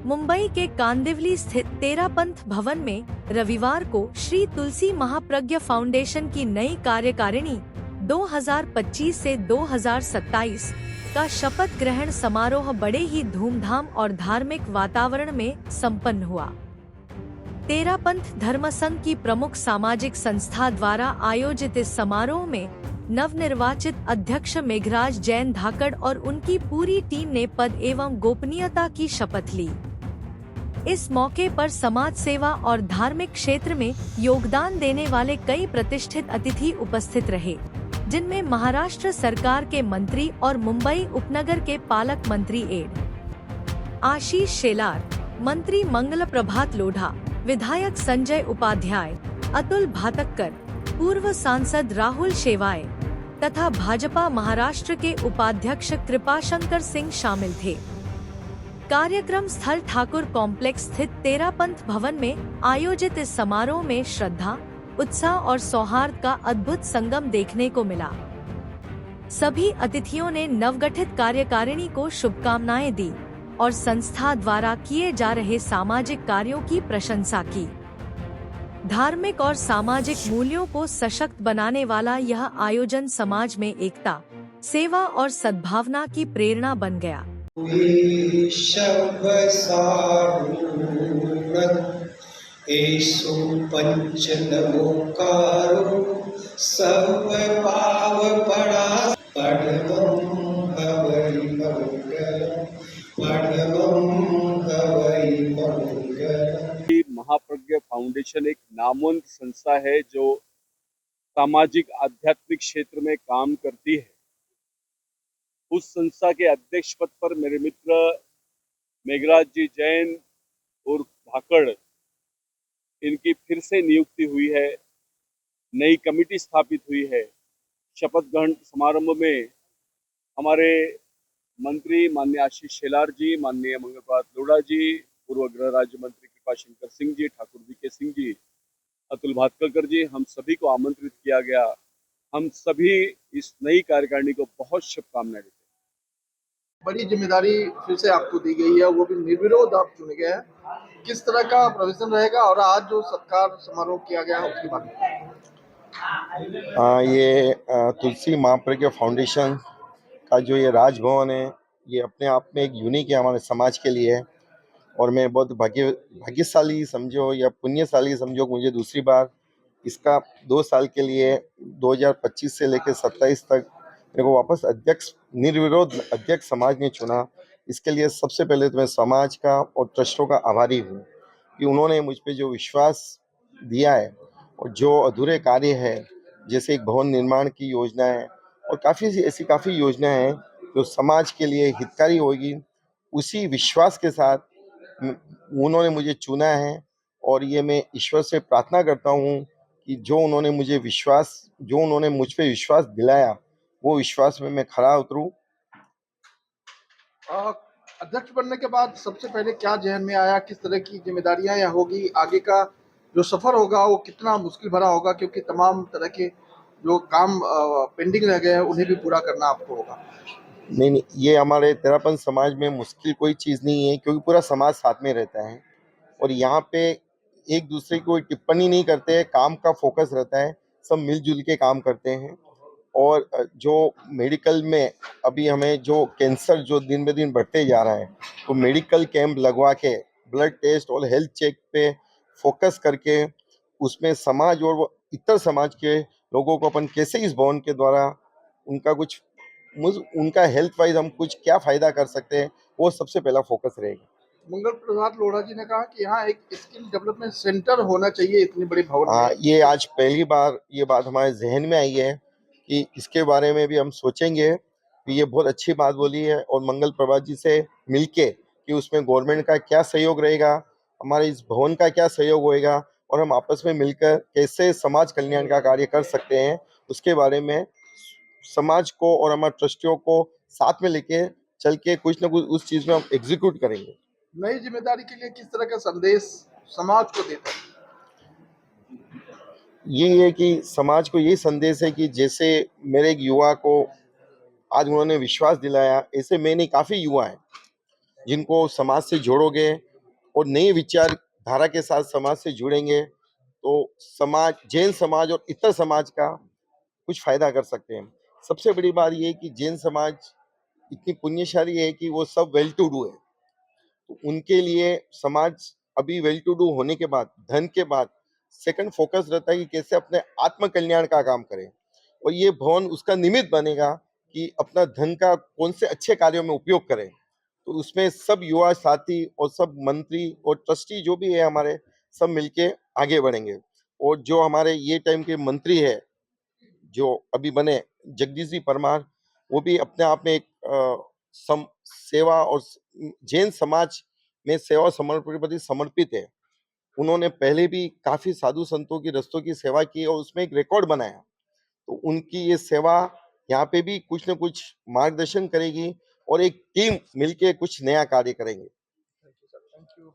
मुंबई के कांदिवली स्थित तेरापंथ भवन में रविवार को श्री तुलसी महाप्रज्ञ फाउंडेशन की नई कार्यकारिणी 2025 से 2027 का शपथ ग्रहण समारोह बड़े ही धूमधाम और धार्मिक वातावरण में संपन्न हुआ। तेरापंथ धर्म संघ की प्रमुख सामाजिक संस्था द्वारा आयोजित इस समारोह में नवनिर्वाचित अध्यक्ष मेघराज जैन धाकड़ और उनकी पूरी टीम ने पद एवं गोपनीयता की शपथ ली। इस मौके पर समाज सेवा और धार्मिक क्षेत्र में योगदान देने वाले कई प्रतिष्ठित अतिथि उपस्थित रहे, जिनमें महाराष्ट्र सरकार के मंत्री और मुंबई उपनगर के पालक मंत्री एड आशीष शेलार, मंत्री मंगल प्रभात लोढ़ा, विधायक संजय उपाध्याय, अतुल भातक्कर, पूर्व सांसद राहुल शेवाए तथा भाजपा महाराष्ट्र के उपाध्यक्ष कृपाशंकर सिंह शामिल थे। कार्यक्रम स्थल ठाकुर कॉम्प्लेक्स स्थित तेरापंथ भवन में आयोजित इस समारोह में श्रद्धा, उत्साह और सौहार्द का अद्भुत संगम देखने को मिला। सभी अतिथियों ने नवगठित कार्यकारिणी को शुभकामनाएं दी और संस्था द्वारा किए जा रहे सामाजिक कार्यों की प्रशंसा की। धार्मिक और सामाजिक मूल्यों को सशक्त बनाने वाला यह आयोजन समाज में एकता, सेवा और सद्भावना की प्रेरणा बन गया। पंच नमोकारो सब पाव पड़ा पढ़वम हवै मंगलम पढ़वम हवै मंगलम। महाप्रज्ञ फाउंडेशन एक नामवंत संस्था है जो सामाजिक आध्यात्मिक क्षेत्र में काम करती है। उस संस्था के अध्यक्ष पद पर मेरे मित्र मेघराज जी जैन और धाकड़, इनकी फिर से नियुक्ति हुई है। नई कमेटी स्थापित हुई है। शपथ ग्रहण समारोह में हमारे मंत्री माननीय आशीष शेलार जी, माननीय मंगल प्रभात लोढ़ा जी, पूर्व गृह राज्य मंत्री कृपाशंकर सिंह जी, ठाकुर वी के सिंह जी, अतुल भातकर जी, हम सभी को आमंत्रित किया गया। हम सभी इस नई कार्यकारिणी को बहुत शुभकामनाएं देते हैं। बड़ी जिम्मेदारी फिर से आपको दी गई है, वो भी निर्विरोध आप चुने गए हैं। किस तरह का प्रोविजन रहेगा और आज जो सत्कार समारोह किया गया है उसकी बात ये तुलसी महाप्रज्ञ फाउंडेशन का जो ये राजभवन है, ये अपने आप में एक यूनिक है हमारे समाज के लिए। और मैं बहुत भाग्यशाली समझो या पुण्यशाली समझो, मुझे दूसरी बार इसका 2 साल के लिए 2025 से लेकर 27 तक मेरे को वापस अध्यक्ष, निर्विरोध अध्यक्ष समाज ने चुना। इसके लिए सबसे पहले तो मैं समाज का और ट्रस्टों का आभारी हूँ कि उन्होंने मुझ पे जो विश्वास दिया है और जो अधूरे कार्य है, जैसे एक भवन निर्माण की योजना है और काफ़ी योजनाएं हैं जो समाज के लिए हितकारी होगी, उसी विश्वास के साथ उन्होंने मुझे चुना है। और ये मैं ईश्वर से प्रार्थना करता हूँ कि जो उन्होंने मुझ पे विश्वास दिलाया, वो विश्वास में मैं खरा उतरूं। अध्यक्ष बनने के बाद सबसे पहले क्या जहन में आया, किस तरह की जिम्मेदारियां यहाँ होगी, आगे का जो सफर होगा वो कितना मुश्किल भरा होगा, क्योंकि तमाम तरह के जो काम पेंडिंग रह गए हैं उन्हें भी पूरा करना आपको होगा। नहीं, ये हमारे तेरापंथ समाज में मुश्किल कोई चीज़ नहीं है, क्योंकि पूरा समाज साथ में रहता है और यहाँ पे एक दूसरे की कोई टिप्पणी नहीं करते हैं। काम का फोकस रहता है, सब मिलजुल के काम करते हैं। और जो मेडिकल में अभी हमें जो कैंसर जो दिन ब दिन बढ़ते जा रहा है, तो मेडिकल कैंप लगवा के ब्लड टेस्ट और हेल्थ चेक पे फोकस करके उसमें समाज और वो इतर समाज के लोगों को अपन कैसे इस भवन के द्वारा उनका हेल्थ वाइज हम कुछ क्या फ़ायदा कर सकते हैं, वो सबसे पहला फोकस रहेगा। मंगल प्रभात लोढ़ा जी ने कहा कि यहाँ एक स्किल डेवलपमेंट सेंटर होना चाहिए इतनी बड़ी भवन में। ये आज पहली बार ये बात हमारे जहन में आई है कि इसके बारे में भी हम सोचेंगे। ये बहुत अच्छी बात बोली है और मंगल प्रभात जी से मिलके कि उसमें गवर्नमेंट का क्या सहयोग रहेगा, हमारे इस भवन का क्या सहयोग होएगा और हम आपस में मिलकर कैसे समाज कल्याण का कार्य कर सकते हैं, उसके बारे में समाज को और हमारे ट्रस्टियों को साथ में लेके चल के कुछ ना कुछ उस चीज़ में हम एग्जीक्यूट करेंगे। नई जिम्मेदारी के लिए किस तरह का संदेश समाज को देता है? ये है कि समाज को ये संदेश है कि जैसे मेरे एक युवा को आज उन्होंने विश्वास दिलाया, ऐसे मैंने काफ़ी युवा हैं जिनको समाज से जोड़ोगे और नई विचारधारा के साथ समाज से जुड़ेंगे तो समाज, जैन समाज और इतर समाज का कुछ फायदा कर सकते हैं। सबसे बड़ी बात ये है कि जैन समाज इतनी पुण्यशाली है कि वो सब वेल टू डू है, तो उनके लिए समाज अभी वेल टू डू होने के बाद, धन के बाद सेकंड फोकस रहता है कि कैसे अपने आत्म कल्याण का काम करें, और ये भवन उसका निमित्त बनेगा कि अपना धन का कौन से अच्छे कार्यों में उपयोग करें। तो उसमें सब युवा साथी और सब मंत्री और ट्रस्टी जो भी है हमारे, सब मिलके आगे बढ़ेंगे। और जो हमारे ये टाइम के मंत्री है जो अभी बने, जगदीश जी परमार, वो भी अपने आप में एक सेवा और जैन समाज में सेवा समर्पण के प्रति समर्पित है। उन्होंने पहले भी काफी साधु संतों की रस्तों की सेवा की और उसमें एक रिकॉर्ड बनाया। तो उनकी ये सेवा यहाँ पे भी कुछ न कुछ मार्गदर्शन करेगी और एक टीम मिलके कुछ नया कार्य करेंगे। Thank you sir, thank you.